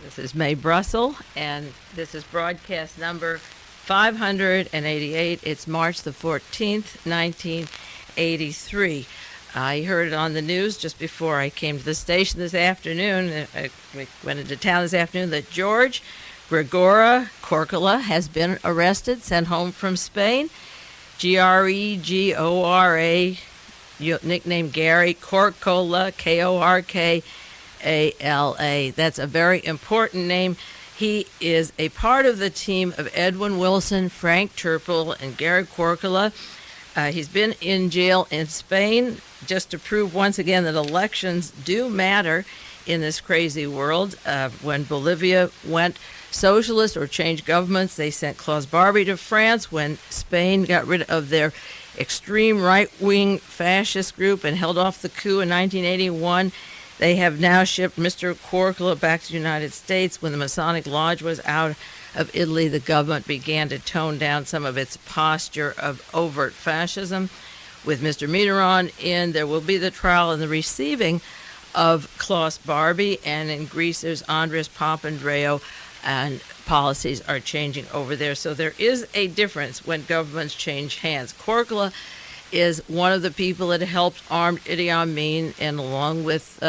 This is Mae Brussell, and this is broadcast number 588. It's March the 14th, 1983. I heard it on the news just before I came to the station this afternoon. We went into town this afternoon that George Gregora Corcola has been arrested, sent home from Spain. Gregora, nicknamed Gary Corcola, Korkala. That's a very important name. He is a part of the team of Edwin Wilson, Frank Turpel, and Gary Corcola. He's been in jail in Spain just to prove once again that elections do matter in this crazy world. When Bolivia went socialist or changed governments, they sent Klaus Barbie to France. When Spain got rid of their extreme right-wing fascist group and held off the coup in 1981, they have now shipped Mr. Corcola back to the United States. When the Masonic Lodge was out of Italy, the government began to tone down some of its posture of overt fascism. With Mr. Mitterrand in, there will be the trial and the receiving of Klaus Barbie, and in Greece there's Andres Papandreou, and policies are changing over there. So there is a difference when governments change hands. Corcola is one of the people that helped arm Idi Amin, and along with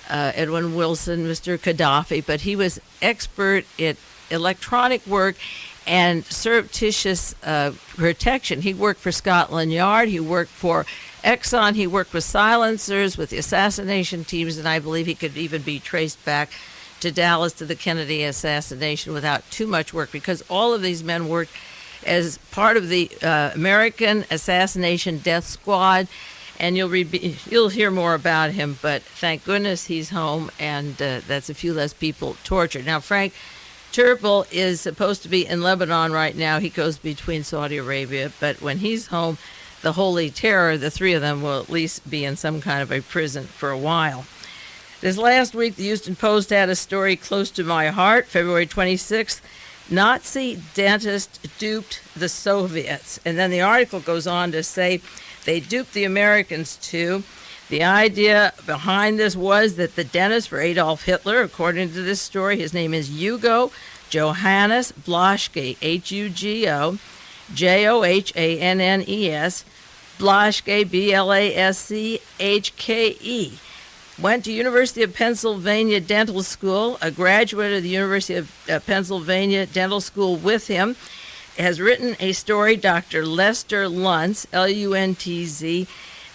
Edwin Wilson, Mr. Gaddafi, but he was expert at electronic work and surreptitious protection. He worked for Scotland Yard, he worked for Exxon, he worked with silencers, with the assassination teams, and I believe he could even be traced back to Dallas, to the Kennedy assassination, without too much work, because all of these men worked as part of the American Assassination Death Squad, and you'll hear more about him. But thank goodness he's home, and that's a few less people tortured. Now, Frank Turpel is supposed to be in Lebanon right now. He goes between Saudi Arabia, but when he's home, the Holy Terror, the three of them will at least be in some kind of a prison for a while. This last week, the Houston Post had a story close to my heart. February 26th, Nazi dentist duped the Soviets. And then the article goes on to say they duped the Americans too. The idea behind this was that the dentist for Adolf Hitler, according to this story, his name is Hugo Johannes Blaschke, Hugo Johannes, Blaschke, Blaschke, went to University of Pennsylvania Dental School, a graduate of the University of Pennsylvania Dental School with him, has written a story, Dr. Lester Luntz, Luntz,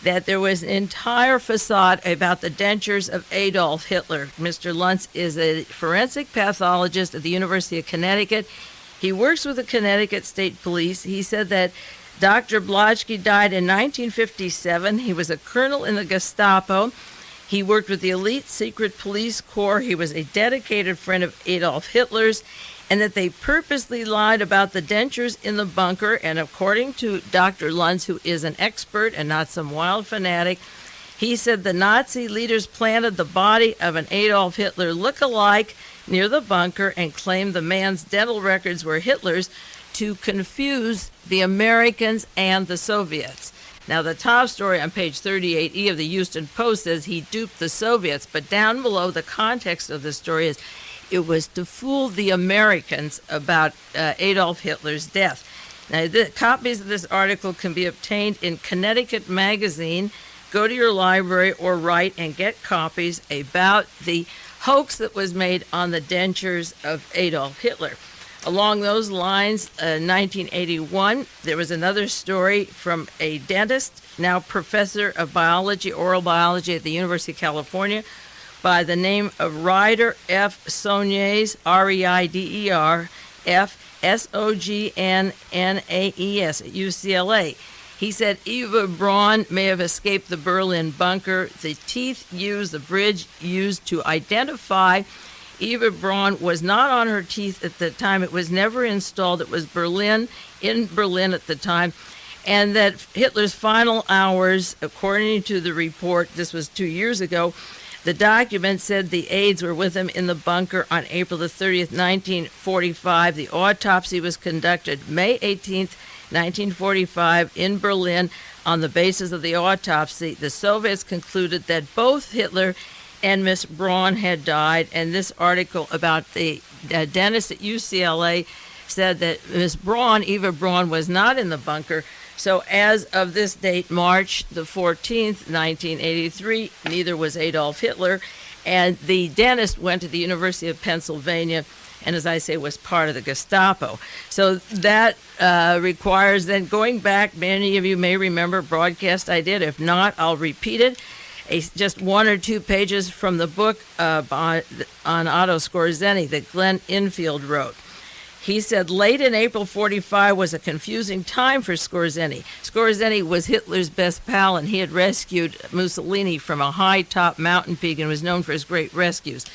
that there was an entire facade about the dentures of Adolf Hitler. Mr. Luntz is a forensic pathologist at the University of Connecticut. He works with the Connecticut State Police. He said that Dr. Blaschke died in 1957. He was a colonel in the Gestapo. He worked with the elite secret police corps. He was a dedicated friend of Adolf Hitler's, and that they purposely lied about the dentures in the bunker. And according to Dr. Luntz, who is an expert and not some wild fanatic, he said the Nazi leaders planted the body of an Adolf Hitler look-alike near the bunker and claimed the man's dental records were Hitler's to confuse the Americans and the Soviets. Now, the top story on page 38E of the Houston Post says he duped the Soviets, but down below, the context of the story is it was to fool the Americans about Adolf Hitler's death. Now, the copies of this article can be obtained in Connecticut Magazine. Go to your library or write and get copies about the hoax that was made on the dentures of Adolf Hitler. Along those lines, 1981, there was another story from a dentist, now professor of biology, oral biology at the University of California, by the name of Ryder F. Sognaes, Reider F. Sognaes at UCLA. He said Eva Braun may have escaped the Berlin bunker. The the bridge used to identify Eva Braun was not on her teeth at the time. It was never installed. It was in Berlin at the time. And that Hitler's final hours, according to the report, this was 2 years ago, the document said the aides were with him in the bunker on April the 30th, 1945. The autopsy was conducted May 18th, 1945 in Berlin. On the basis of the autopsy, the Soviets concluded that both Hitler and Miss Braun had died. And this article about the dentist at UCLA said that Miss Braun, Eva Braun, was not in the bunker. So as of this date, March the 14th, 1983, neither was Adolf Hitler. And the dentist went to the University of Pennsylvania and, as I say, was part of the Gestapo. So that requires then going back. Many of you may remember a broadcast I did. If not, I'll repeat it. Just 1 or 2 pages from the book on Otto Skorzeny that Glenn Infield wrote. He said, late in April 45 was a confusing time for Skorzeny. Skorzeny was Hitler's best pal, and he had rescued Mussolini from a high-top mountain peak and was known for his great rescues.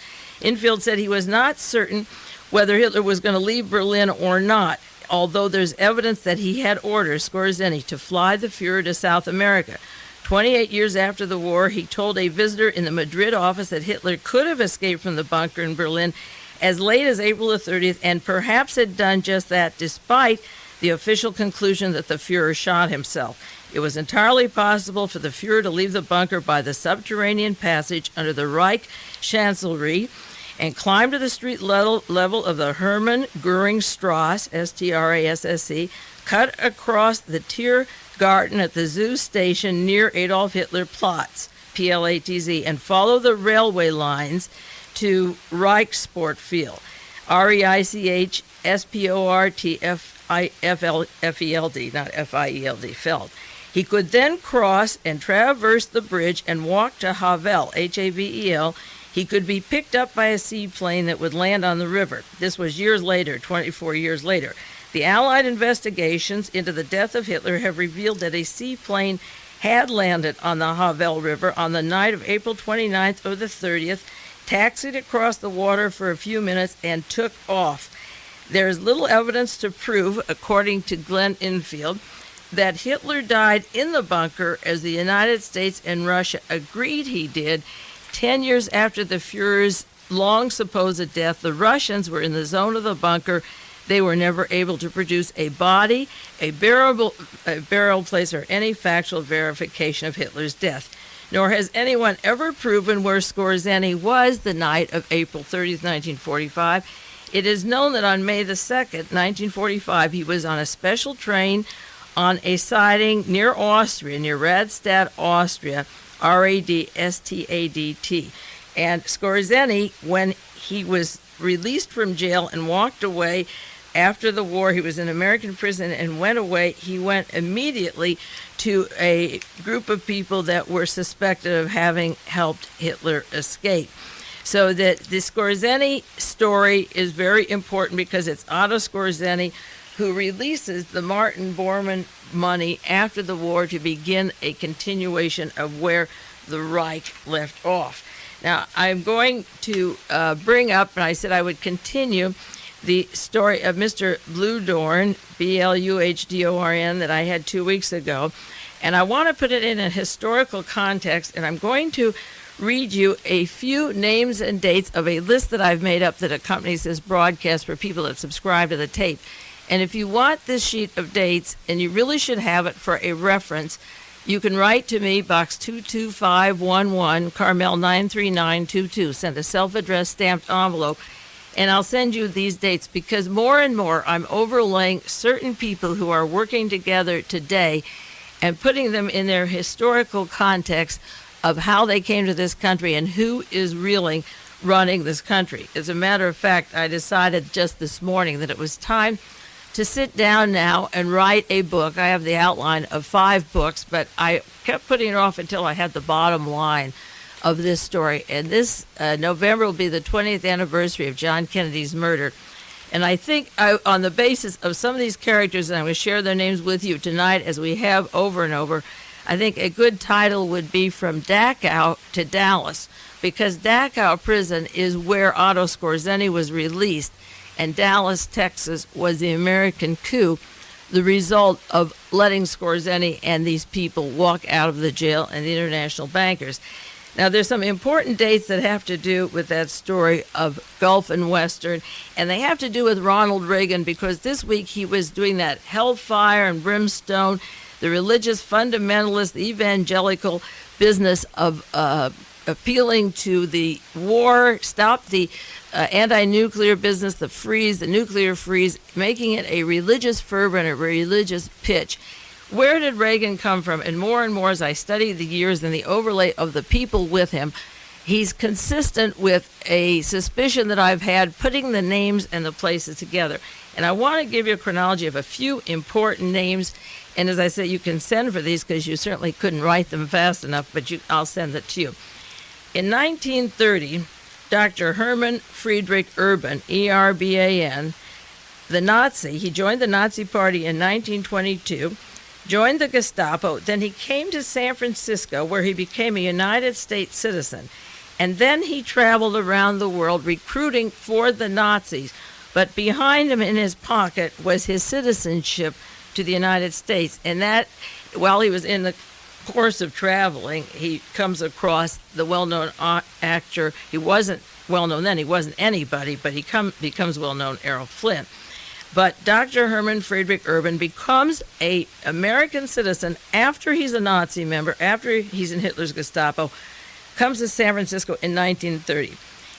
Infield said he was not certain whether Hitler was going to leave Berlin or not, although there's evidence that he had ordered Skorzeny to fly the Fuhrer to South America. 28 years after the war, he told a visitor in the Madrid office that Hitler could have escaped from the bunker in Berlin as late as April the 30th, and perhaps had done just that despite the official conclusion that the Fuhrer shot himself. It was entirely possible for the Fuhrer to leave the bunker by the subterranean passage under the Reich Chancellery and climb to the street level of the Hermann Goering Strasse, Strasse, cut across the Tiergarten at the Zoo station near Adolf Hitler Platz, Platz, and follow the railway lines to Reichsport Field, Reichsportfeld, not F-I-E-L-D, Feld. He could then cross and traverse the bridge and walk to Havel, H-A-V-E-L. He could be picked up by a seaplane that would land on the river. This was years later, 24 years later. The Allied investigations into the death of Hitler have revealed that a seaplane had landed on the Havel River on the night of April 29th or the 30th, taxied across the water for a few minutes, and took off. There is little evidence to prove, according to Glenn Infield, that Hitler died in the bunker as the United States and Russia agreed he did. 10 years after the Fuhrer's long supposed death, the Russians were in the zone of the bunker. They were never able to produce a body, a burial place, or any factual verification of Hitler's death. Nor has anyone ever proven where Skorzeny was the night of April 30th, 1945. It is known that on May the 2nd, 1945, he was on a special train on a siding near Austria, near Radstadt, Austria, R-A-D-S-T-A-D-T. And Skorzeny, when he was released from jail and walked away after the war, he was in American prison and went away. He went immediately to a group of people that were suspected of having helped Hitler escape. So that the Skorzeny story is very important because it's Otto Skorzeny who releases the Martin Bormann money after the war to begin a continuation of where the Reich left off. Now, I'm going to bring up, and I said I would continue, the story of Mr. Bluhdorn, B-L-U-H-D-O-R-N, that I had 2 weeks ago. And I want to put it in a historical context, and I'm going to read you a few names and dates of a list that I've made up that accompanies this broadcast for people that subscribe to the tape. And if you want this sheet of dates, and you really should have it for a reference, you can write to me, Box 22511, Carmel 93922. Send a self-addressed stamped envelope, and I'll send you these dates because more and more I'm overlaying certain people who are working together today and putting them in their historical context of how they came to this country and who is really running this country. As a matter of fact, I decided just this morning that it was time to sit down now and write a book. I have the outline of 5 books, but I kept putting it off until I had the bottom line of this story. And this November will be the 20th anniversary of John Kennedy's murder. And I think on the basis of some of these characters, and I'm going to share their names with you tonight as we have over and over, I think a good title would be From Dachau to Dallas, because Dachau prison is where Otto Skorzeny was released, and Dallas, Texas was the American coup, the result of letting Skorzeny and these people walk out of the jail and the international bankers. Now, there's some important dates that have to do with that story of Gulf and Western, and they have to do with Ronald Reagan, because this week he was doing that hellfire and brimstone, the religious fundamentalist evangelical business of appealing to the war, stop the anti-nuclear business, the nuclear freeze, making it a religious fervor and a religious pitch. Where did Reagan come from? And more as I study the years and the overlay of the people with him, he's consistent with a suspicion that I've had putting the names and the places together. And I want to give you a chronology of a few important names. And as I said, you can send for these because you certainly couldn't write them fast enough, but I'll send it to you. In 1930, Dr. Hermann Friedrich Urban, E-R-B-A-N, the Nazi, he joined the Nazi Party in 1922, joined the Gestapo, then he came to San Francisco where he became a United States citizen. And then he traveled around the world recruiting for the Nazis. But behind him in his pocket was his citizenship to the United States. And that, while he was in the course of traveling, he comes across the well-known actor. He wasn't well-known then. He wasn't anybody, but he becomes well-known, Errol Flynn. But Dr. Hermann Friedrich Urban becomes an American citizen after he's a Nazi member, after he's in Hitler's Gestapo, comes to San Francisco in 1930.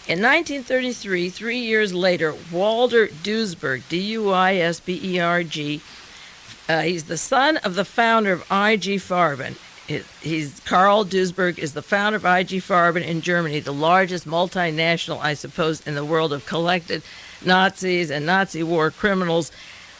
In 1933, 3 years later, Walter Duisberg, D-U-I-S-B-E-R-G, he's the son of the founder of IG Farben. Karl Duisberg is the founder of IG Farben in Germany, the largest multinational, I suppose, in the world of collected Nazis and Nazi war criminals,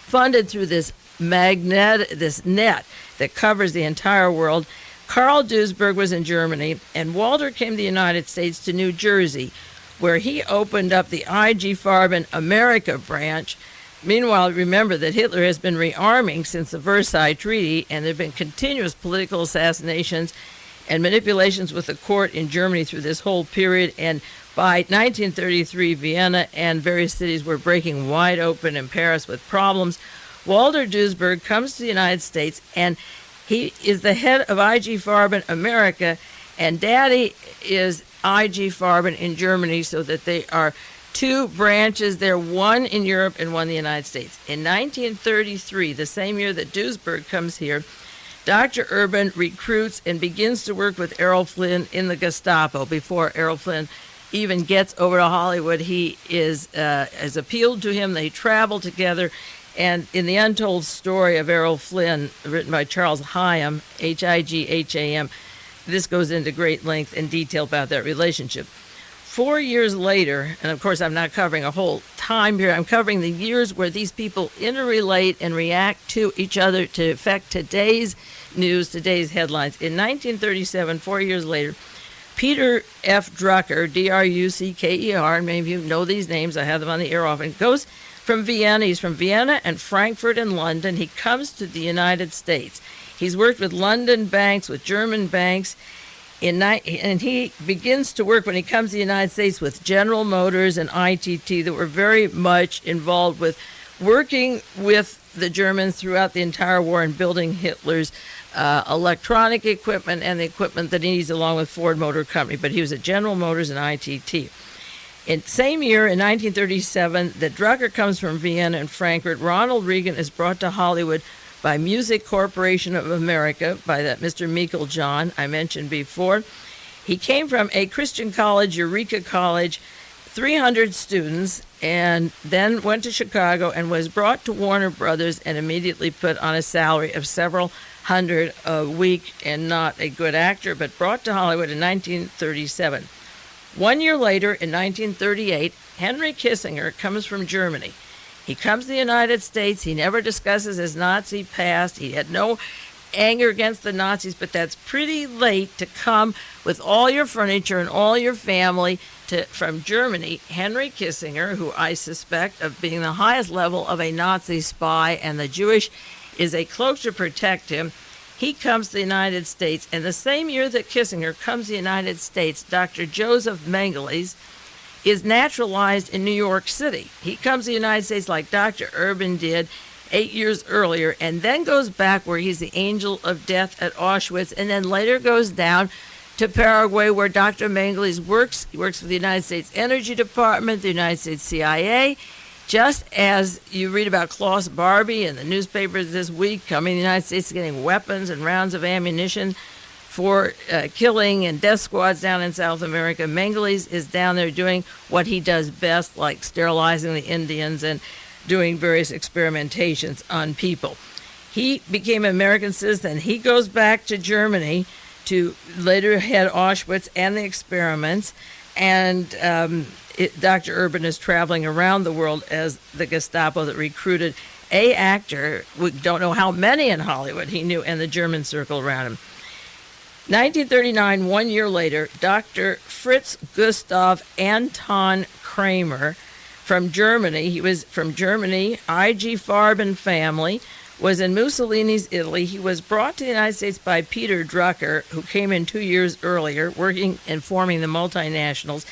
funded through this net that covers the entire world. Karl Duisberg was in Germany, and Walter came to the United States to New Jersey, where he opened up the IG Farben America branch. Meanwhile, remember that Hitler has been rearming since the Versailles Treaty, and there have been continuous political assassinations and manipulations with the court in Germany through this whole period. And by 1933, Vienna and various cities were breaking wide open, in Paris with problems. Walter Duisberg comes to the United States, and he is the head of IG Farben America, and Daddy is IG Farben in Germany, so that they are two branches there, one in Europe and one in the United States. In 1933, the same year that Duisberg comes here, Dr. Urban recruits and begins to work with Errol Flynn in the Gestapo. Before Errol Flynn even gets over to Hollywood, he has appealed to him. They travel together. And in the untold story of Errol Flynn, written by Charles Higham, Higham, this goes into great length and detail about that relationship. 4 years later, and of course I'm not covering a whole time period, I'm covering the years where these people interrelate and react to each other to affect today's news, today's headlines. In 1937, 4 years later, Peter F. Drucker, D-R-U-C-K-E-R, and many of you know these names, I have them on the air often, goes from Vienna. He's from Vienna and Frankfurt and London. He comes to the United States. He's worked with London banks, with German banks, and he begins to work when he comes to the United States with General Motors and ITT that were very much involved with working with the Germans throughout the entire war and building Hitler's electronic equipment and the equipment that he needs, along with Ford Motor Company. But he was at General Motors and ITT. In the same year, in 1937, the Drucker comes from Vienna and Frankfurt. Ronald Reagan is brought to Hollywood by Music Corporation of America, by that Mr. Meiklejohn I mentioned before. He came from a Christian college, Eureka College, 300 students, and then went to Chicago and was brought to Warner Brothers and immediately put on a salary of several hundred a week, and not a good actor, but brought to Hollywood in 1937. 1 year later, in 1938, Henry Kissinger comes from Germany. He comes to the United States. He never discusses his Nazi past. He had no anger against the Nazis, but that's pretty late to come with all your furniture and all your family from Germany. Henry Kissinger, who I suspect of being the highest level of a Nazi spy, and the Jewish is a cloak to protect him, he comes to the United States. And the same year that Kissinger comes to the United States, Dr. Joseph Mengele is naturalized in New York City. He comes to the United States like Dr. Urban did 8 years earlier, and then goes back where he's the angel of death at Auschwitz, and then later goes down to Paraguay where Dr. Mengele works. He works for the United States Energy Department, the United States CIA, just as you read about Klaus Barbie in the newspapers this week, coming to the United States getting weapons and rounds of ammunition for killing and death squads down in South America. Mengele is down there doing what he does best, like sterilizing the Indians and doing various experimentations on people. He became an American citizen. He goes back to Germany to later head Auschwitz and the experiments. And Dr. Urban is traveling around the world as the Gestapo that recruited a actor. We don't know how many in Hollywood he knew, and the German circle around him. 1939, 1 year later, Dr. Fritz Gustav Anton Kramer from Germany. He was from Germany, IG Farben family, was in Mussolini's Italy. He was brought to the United States by Peter Drucker, who came in 2 years earlier, working and forming the multinationals.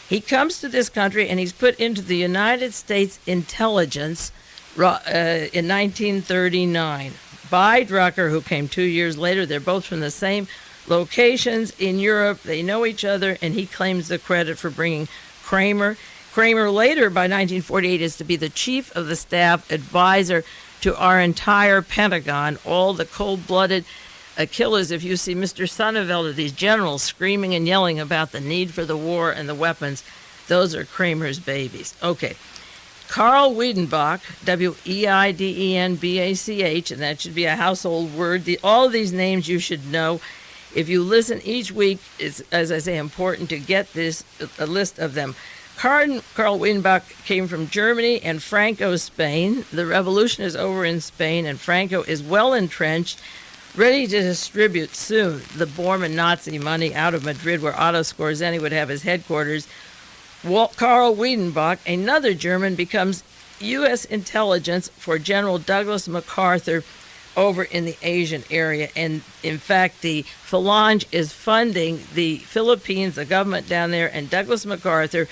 He comes to this country and he's put into the United States intelligence in 1939 by Drucker, who came 2 years later. They're both from the same locations in Europe. They know each other, and he claims the credit for bringing Kramer. Kramer later, by 1948, is to be the chief of the staff advisor to our entire Pentagon, all the cold-blooded killers. If you see Mr. Sonneveld, these generals screaming and yelling about the need for the war and the weapons, those are Kramer's babies. Okay. Karl Wiedenbach, Weidenbach, and that should be a household word. All of these names you should know. If you listen each week, it's, as I say, important to get a list of them. Karl Wiedenbach came from Germany and Franco, Spain. The revolution is over in Spain, and Franco is well entrenched, ready to distribute soon the Bormann Nazi money out of Madrid, where Otto Skorzeny would have his headquarters. Karl Wiedenbach, another German, becomes U.S. intelligence for General Douglas MacArthur over in the Asian area. And in fact, the Phalange is funding the Philippines, the government down there, and Douglas MacArthur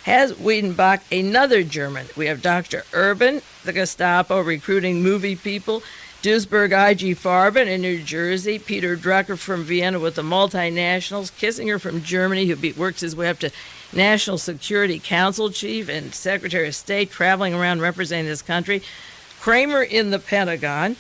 has Wiedenbach, another German. We have Dr. Urban, the Gestapo, recruiting movie people, Duisburg IG Farben in New Jersey, Peter Drucker from Vienna with the multinationals, Kissinger from Germany, who works his way up to National Security Council Chief and Secretary of State, traveling around representing this country, Kramer in the Pentagon,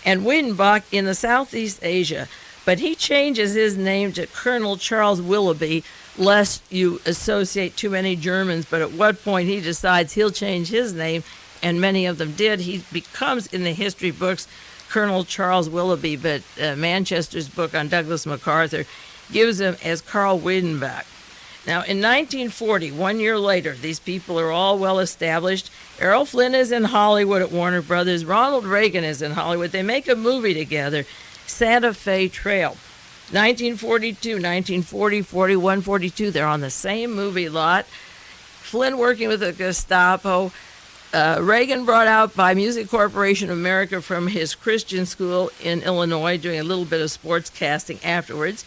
and Wiedenbach in the Southeast Asia. But he changes his name to Colonel Charles Willoughby, lest you associate too many Germans. But at what point he decides he'll change his name, and many of them did, he becomes in the history books Colonel Charles Willoughby. But Manchester's book on Douglas MacArthur gives him as Karl Wiedenbach. Now, in 1940, 1 year later, these people are all well established. Errol Flynn is in Hollywood at Warner Brothers. Ronald Reagan is in Hollywood. They make a movie together, Santa Fe Trail. 1942, 1940, 41, 42, they're on the same movie lot. Flynn working with the Gestapo. Reagan brought out by Music Corporation of America from his Christian school in Illinois, doing a little bit of sports casting afterwards.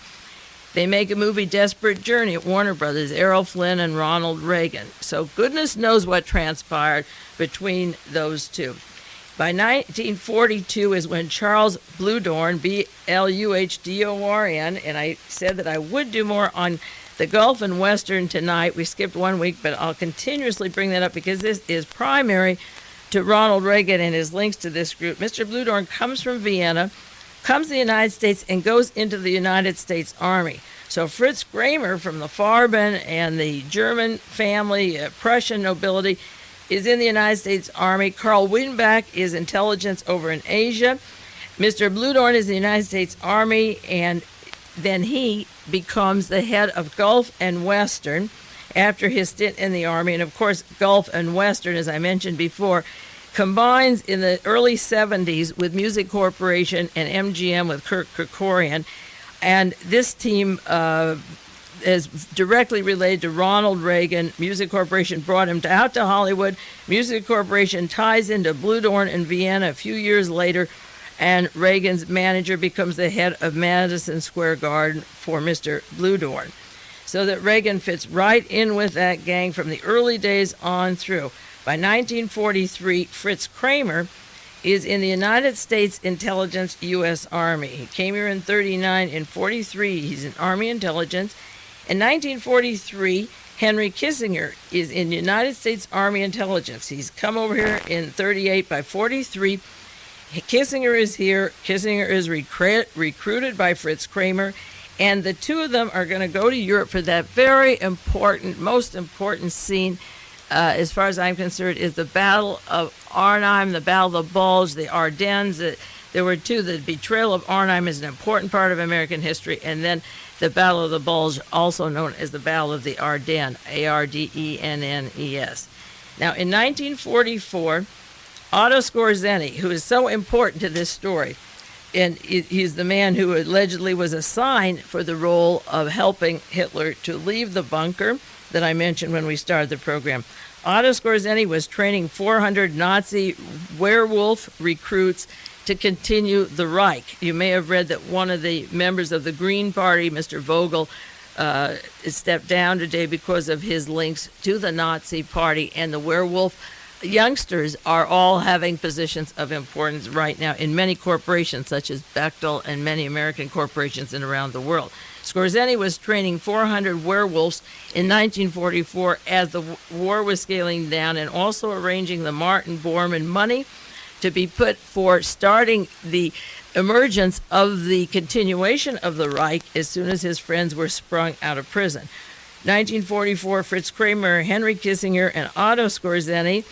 They make a movie, Desperate Journey, at Warner Brothers, Errol Flynn and Ronald Reagan. So goodness knows what transpired between those two. By 1942 is when Charles Bluhdorn, Bluhdorn, and I said that I would do more on the Gulf and Western tonight. We skipped 1 week, but I'll continuously bring that up because this is primary to Ronald Reagan and his links to this group. Mr. Bluhdorn comes from Vienna, comes to the United States, and goes into the United States Army. So Fritz Kramer from the Farben and the German family, Prussian nobility, is in the United States Army. Karl Wiedenbach is intelligence over in Asia. Mr. Bluhdorn is in the United States Army, and then he becomes the head of Gulf and Western after his stint in the Army. And of course, Gulf and Western, as I mentioned before, combines in the early 70s with Music Corporation and MGM with Kirk Kerkorian. And this team is directly related to Ronald Reagan. Music Corporation brought him out to Hollywood. Music Corporation ties into Bluhdorn in Vienna a few years later, and Reagan's manager becomes the head of Madison Square Garden for Mr. Bluhdorn. So that Reagan fits right in with that gang from the early days on through. By 1943, Fritz Kramer is in the United States Intelligence U.S. Army. He came here in 39. In 43, he's in Army Intelligence. In 1943, Henry Kissinger is in United States Army Intelligence. He's come over here in 38. By 43, Kissinger is here. Kissinger is recruited by Fritz Kramer, And the two of them are going to go to Europe for that very important, most important scene, as far as I'm concerned, is the Battle of Arnhem, the Battle of the Bulge, the Ardennes. There were two. The betrayal of Arnhem is an important part of American history, and then the Battle of the Bulge, also known as the Battle of the Ardennes, Ardennes. Now, in 1944, Otto Skorzeny, who is so important to this story, and he's the man who allegedly was assigned for the role of helping Hitler to leave the bunker that I mentioned when we started the program. Otto Skorzeny was training 400 Nazi werewolf recruits to continue the Reich. You may have read that one of the members of the Green Party, Mr. Vogel, stepped down today because of his links to the Nazi Party, and the werewolf youngsters are all having positions of importance right now in many corporations, such as Bechtel and many American corporations and around the world. Skorzeny was training 400 werewolves in 1944 as the war was scaling down, and also arranging the Martin Bormann money to be put for starting the emergence of the continuation of the Reich as soon as his friends were sprung out of prison. 1944, Fritz Kramer, Henry Kissinger, and Otto Skorzeny,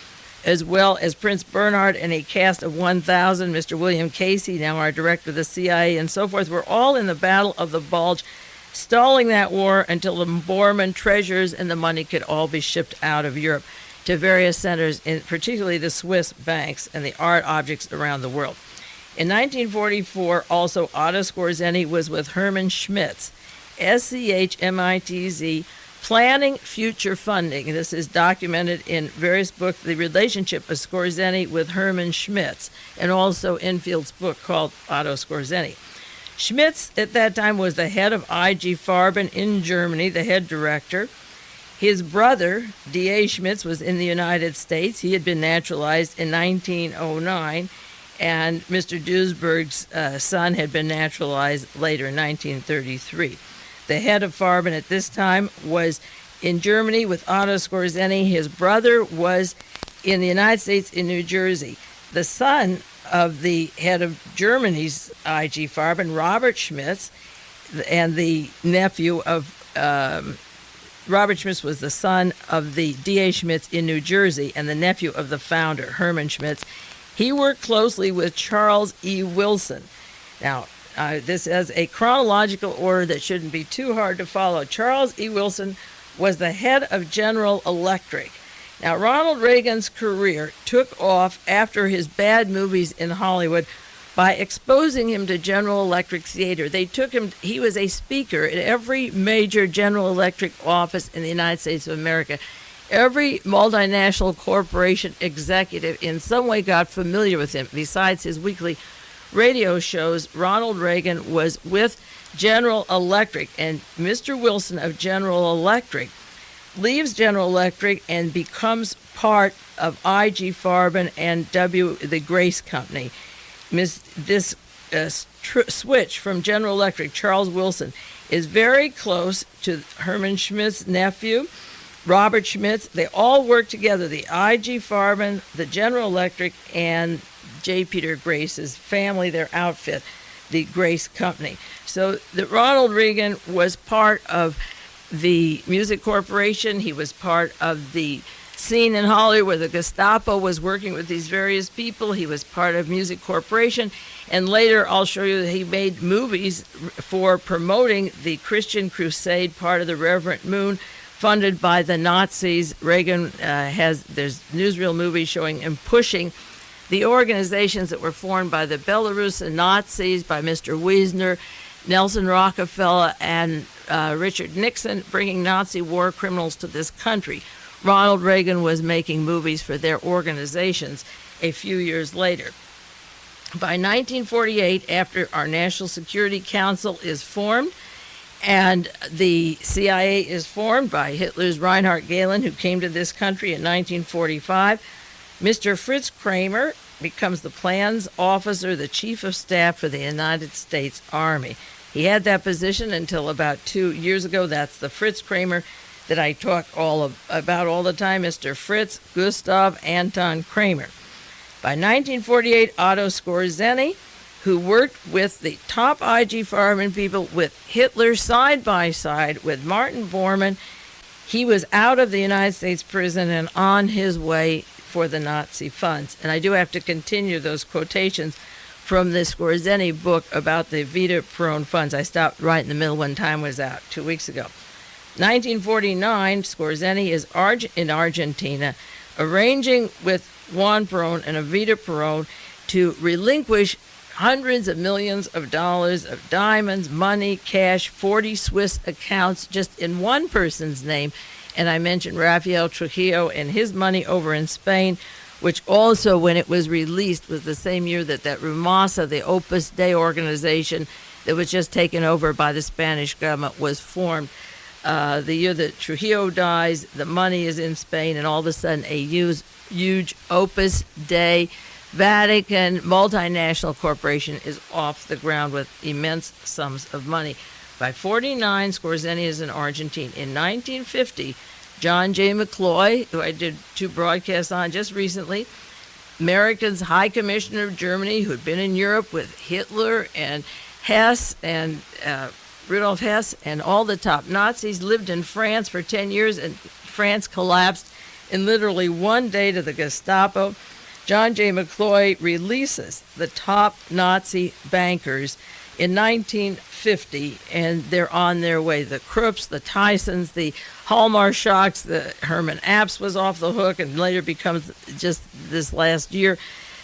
as well as Prince Bernhard and a cast of 1,000, Mr. William Casey, now our director of the CIA, and so forth, were all in the Battle of the Bulge, stalling that war until the Bormann treasures and the money could all be shipped out of Europe to various centers, particularly the Swiss banks and the art objects around the world. In 1944, also, Otto Skorzeny was with Hermann Schmitz, SCHMITZ, planning future funding. This is documented in various books, the relationship of Skorzeny with Hermann Schmitz, and also Enfield's book called Otto Skorzeny. Schmitz, at that time, was the head of IG Farben in Germany, the head director. His brother, D.A. Schmitz, was in the United States. He had been naturalized in 1909, and Mr. Duisberg's son had been naturalized later in 1933. The head of Farben at this time was in Germany with Otto Skorzeny. His brother was in the United States in New Jersey. The son of the head of Germany's IG Farben, Robert Schmitz, and the nephew of Robert Schmitz was the son of the D.A. Schmitz in New Jersey and the nephew of the founder, Hermann Schmitz. He worked closely with Charles E. Wilson. Now, this has a chronological order that shouldn't be too hard to follow. Charles E. Wilson was the head of General Electric. Now, Ronald Reagan's career took off after his bad movies in Hollywood by exposing him to General Electric Theater. They took him, he was a speaker at every major General Electric office in the United States of America. Every multinational corporation executive in some way got familiar with him. Besides his weekly radio shows, Ronald Reagan was with General Electric, and Mr. Wilson of General Electric leaves General Electric and becomes part of IG Farben and the Grace Company. This switch from General Electric, Charles Wilson, is very close to Hermann Schmidt's nephew, Robert Schmitz. They all work together, the IG Farben, the General Electric, and J. Peter Grace's family, their outfit, the Grace Company. So Ronald Reagan was part of the Music Corporation. He was part of the scene in Hollywood where the Gestapo was working with these various people. He was part of Music Corporation. And later I'll show you that he made movies for promoting the Christian Crusade, part of the Reverend Moon, funded by the Nazis. Reagan there's newsreel movies showing him pushing the organizations that were formed by the Belarusian Nazis, by Mr. Wiesner, Nelson Rockefeller, and Richard Nixon, bringing Nazi war criminals to this country. Ronald Reagan was making movies for their organizations a few years later. By 1948, after our National Security Council is formed, and the CIA is formed by Hitler's Reinhard Gehlen, who came to this country in 1945, Mr. Fritz Kramer becomes the plans officer, the chief of staff for the United States Army. He had that position until about 2 years ago. That's the Fritz Kramer that I talk about all the time, Mr. Fritz Gustav Anton Kramer. By 1948, Otto Skorzeny who worked with the top IG Farben people, with Hitler side by side, with Martin Bormann. He was out of the United States prison and on his way for the Nazi funds. And I do have to continue those quotations from the Skorzeny book about the Vita Peron funds. I stopped right in the middle when time was out 2 weeks ago. 1949, Skorzeny is in Argentina, arranging with Juan Perón and Evita Peron to relinquish hundreds of millions of dollars of diamonds, money, cash, 40 Swiss accounts just in one person's name. And I mentioned Rafael Trujillo and his money over in Spain, which also, when it was released, was the same year that Rumasa, the Opus Dei organization that was just taken over by the Spanish government, was formed. The year that Trujillo dies, the money is in Spain, and all of a sudden a huge Opus Dei Vatican multinational corporation is off the ground with immense sums of money. By 49, Skorzeny is in Argentina. In 1950, John J. McCloy, who I did 2 broadcasts on just recently, America's High Commissioner of Germany, who'd been in Europe with Hitler and Hess and Rudolf Hess and all the top Nazis, lived in France for 10 years, and France collapsed in literally one day to the Gestapo. John J. McCloy releases the top Nazi bankers in 1950, and they're on their way. The Krupps, the Tysons, the Hallmarschocks, the Herman Apps was off the hook and later becomes, just this last year,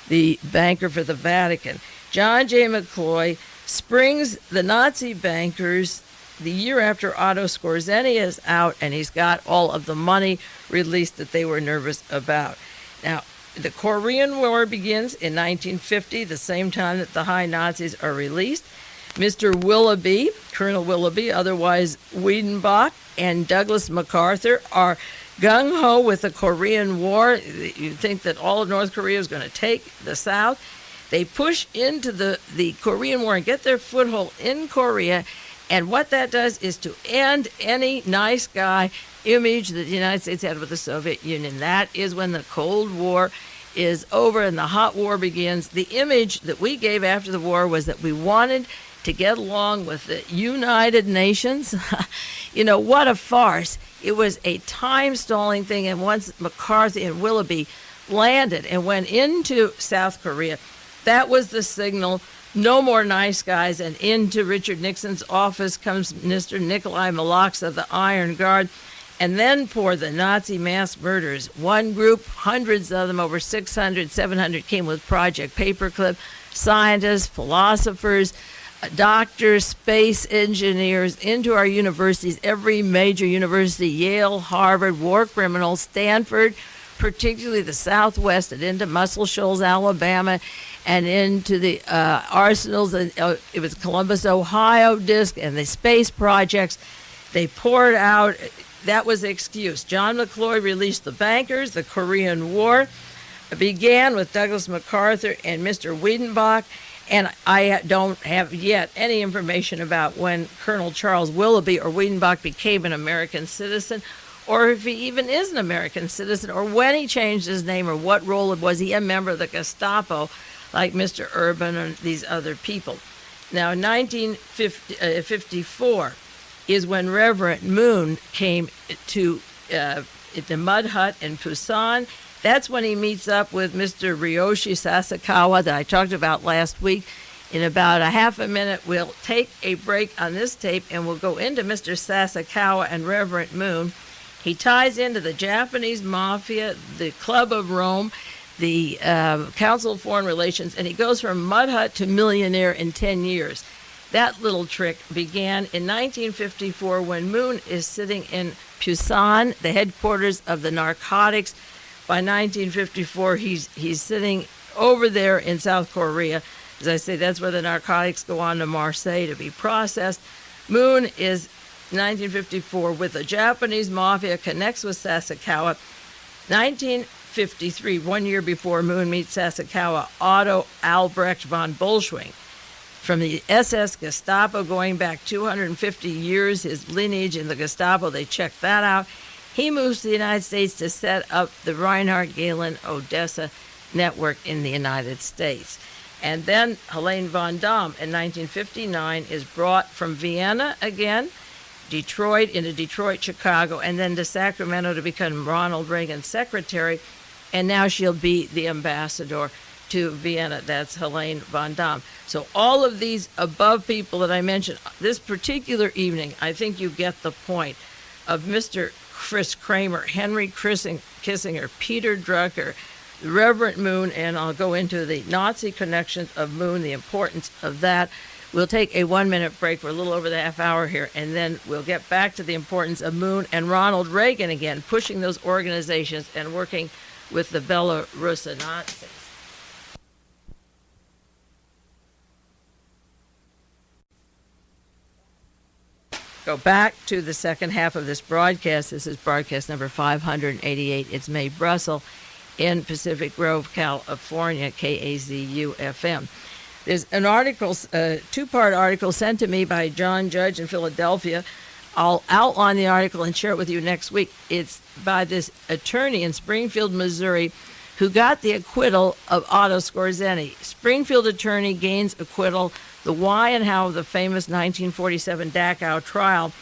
the banker for the Vatican. John J. McCloy springs the Nazi bankers the year after Otto Skorzeny is out, and he's got all of the money released that they were nervous about. Now, the Korean War begins in 1950, the same time that the high Nazis are released. Mr. Willoughby, Colonel Willoughby, otherwise Wiedenbach, and Douglas MacArthur are gung-ho with the Korean War. You think that all of North Korea is going to take the South. They push into the Korean War and get their foothold in Korea, and what that does is to end any nice guy image that the United States had with the Soviet Union. That is when the Cold War is over and the hot war begins. The image that we gave after the war was that we wanted to get along with the United Nations. You know, what a farce. It was a time-stalling thing, and once McCarthy and Willoughby landed and went into South Korea, that was the signal. No more nice guys. And into Richard Nixon's office comes Mr. Nikolai Malaks of the Iron Guard. And then pour the Nazi mass murders. One group, hundreds of them, over 600, 700, came with Project Paperclip. Scientists, philosophers, doctors, space engineers, into our universities, every major university, Yale, Harvard, war criminals, Stanford, particularly the Southwest, and into Muscle Shoals, Alabama, and into the arsenals. It was Columbus, Ohio disc and the space projects. They poured out. That was the excuse. John McCloy released the bankers. The Korean War began with Douglas MacArthur and Mr. Wiedenbach. And I don't have yet any information about when Colonel Charles Willoughby or Wiedenbach became an American citizen, or if he even is an American citizen, or when he changed his name, or what role it was. He a member of the Gestapo, like Mr. Urban and these other people. Now, in 1954 is when Reverend Moon came to the Mud Hut in Busan. That's when he meets up with Mr. Ryoshi Sasakawa that I talked about last week. In about a half a minute, we'll take a break on this tape, and we'll go into Mr. Sasakawa and Reverend Moon. He ties into the Japanese Mafia, the Club of Rome, the Council of Foreign Relations, and he goes from mud hut to millionaire in 10 years. That little trick began in 1954 when Moon is sitting in Busan, the headquarters of the narcotics. By 1954, he's sitting over there in South Korea. As I say, that's where the narcotics go on to Marseille to be processed. Moon is 1954 with the Japanese Mafia, connects with Sasakawa. 1953, 1 year before Moon meets Sasakawa, Otto Albrecht von Bolschwing, from the SS Gestapo, going back 250 years, his lineage in the Gestapo, they checked that out. He moves to the United States to set up the Reinhard Gehlen Odessa network in the United States. And then Helene vonDamm in 1959 is brought from Vienna again, Detroit, into Detroit, Chicago, and then to Sacramento to become Ronald Reagan's secretary. And now she'll be the ambassador to Vienna. That's Helene vonDamm. So all of these above people that I mentioned, this particular evening, I think you get the point of Mr. Chris Kramer, Henry Kissinger, Peter Drucker, the Reverend Moon, and I'll go into the Nazi connections of Moon, the importance of that. We'll take a 1-minute break. We're a little over the half hour here, and then we'll get back to the importance of Moon and Ronald Reagan again, pushing those organizations and working with the Belarusian Nazis. Go back to the second half of this broadcast. This is broadcast number 588. It's Mae Brussell in Pacific Grove, California, KAZU-FM. There's an article, a two-part article sent to me by John Judge in Philadelphia. I'll outline the article and share it with you next week. It's by this attorney in Springfield, Missouri, who got the acquittal of Otto Skorzeny. Springfield attorney gains acquittal, the why and how of the famous 1947 Dachau trial.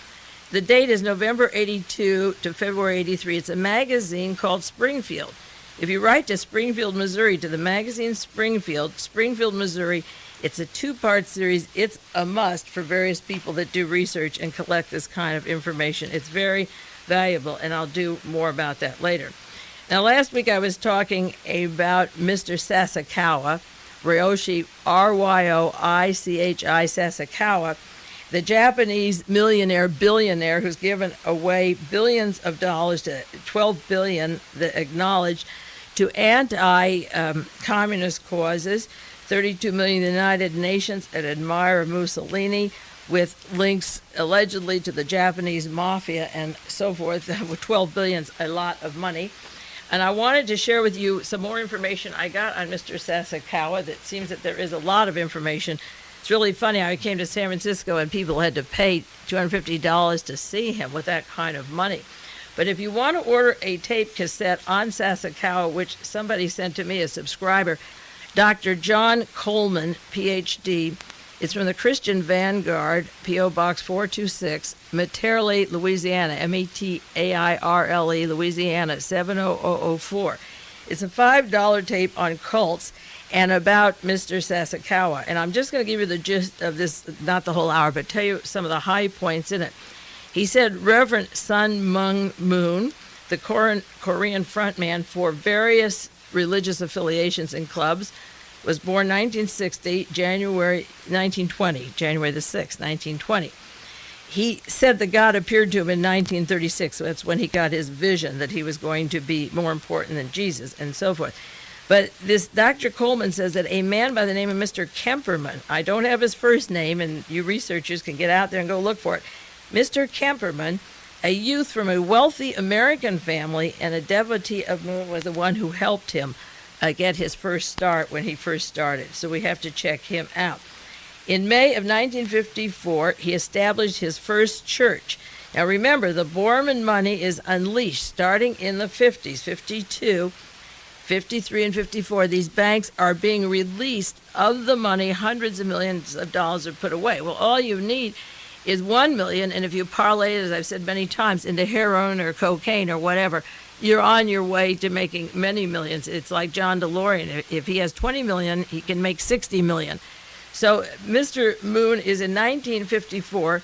The date is November 82 to February 83. It's a magazine called Springfield. If you write to Springfield, Missouri, to the magazine Springfield, Missouri, it's a two-part series. It's a must for various people that do research and collect this kind of information. It's very valuable, and I'll do more about that later. Now, last week I was talking about Mr. Sasakawa, Ryoichi, Ryoichi Sasakawa, the Japanese millionaire, billionaire who's given away billions of dollars to 12 billion that acknowledged to anti-communist causes, 32 million in the United Nations, an admirer of Mussolini, with links allegedly to the Japanese mafia and so forth. 12 billion's a lot of money. And I wanted to share with you some more information I got on Mr. Sasakawa. That seems that there is a lot of information. It's really funny how he came to San Francisco and people had to pay $250 to see him with that kind of money. But if you want to order a tape cassette on Sasakawa, which somebody sent to me, a subscriber, Dr. John Coleman, Ph.D., it's from the Christian Vanguard, P.O. Box 426, Metairie, Louisiana, Metairle, Louisiana, 70004. It's a $5 tape on cults and about Mr. Sasakawa. And I'm just going to give you the gist of this, not the whole hour, but tell you some of the high points in it. He said Reverend Sun Myung Moon, the Korean frontman for various religious affiliations and clubs, was born 1960, January the 6th, 1920. He said that God appeared to him in 1936, so that's when he got his vision that he was going to be more important than Jesus and so forth. But this Dr. Coleman says that a man by the name of Mr. Kemperman, I don't have his first name, and you researchers can get out there and go look for it. Mr. Kemperman, a youth from a wealthy American family and a devotee of Moon, was the one who helped him get his first start when he first started. So we have to check him out. In May of 1954, he established his first church. Now remember, the Borman money is unleashed starting in the 50s, 52, 53, and 54. These banks are being released of the money. Hundreds of millions of dollars are put away. Well, all you need is 1 million, and if you parlay it, as I've said many times, into heroin or cocaine or whatever, you're on your way to making many millions. It's like John DeLorean. If he has 20 million, he can make 60 million. So Mr. Moon is in 1954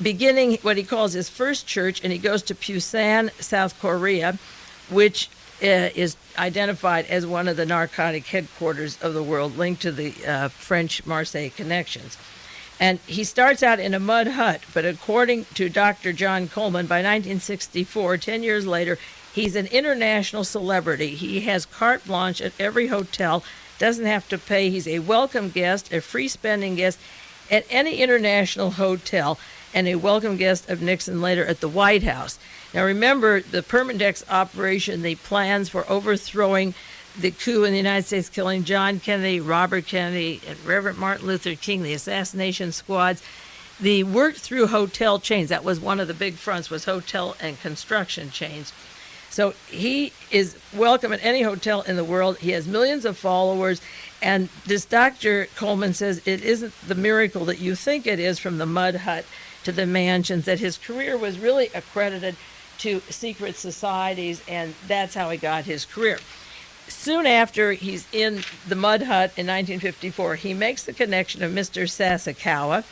beginning what he calls his first church, and he goes to Busan, South Korea, which is identified as one of the narcotic headquarters of the world, linked to the French Marseille connections. And he starts out in a mud hut, but according to Dr. John Coleman, by 1964, 10 years later, he's an international celebrity. He has carte blanche at every hotel, doesn't have to pay. He's a welcome guest, a free-spending guest at any international hotel, and a welcome guest of Nixon later at the White House. Now remember, the Permandex operation, the plans for overthrowing the coup in the United States, killing John Kennedy, Robert Kennedy, and Reverend Martin Luther King, the assassination squads, the work through hotel chains. That was one of the big fronts, was hotel and construction chains. So he is welcome at any hotel in the world. He has millions of followers. And this Dr. Coleman says it isn't the miracle that you think it is, from the mud hut to the mansions, that his career was really accredited to secret societies, and that's how he got his career. Soon after he's in the mud hut in 1954, he makes the connection of Mr. Sasakawa,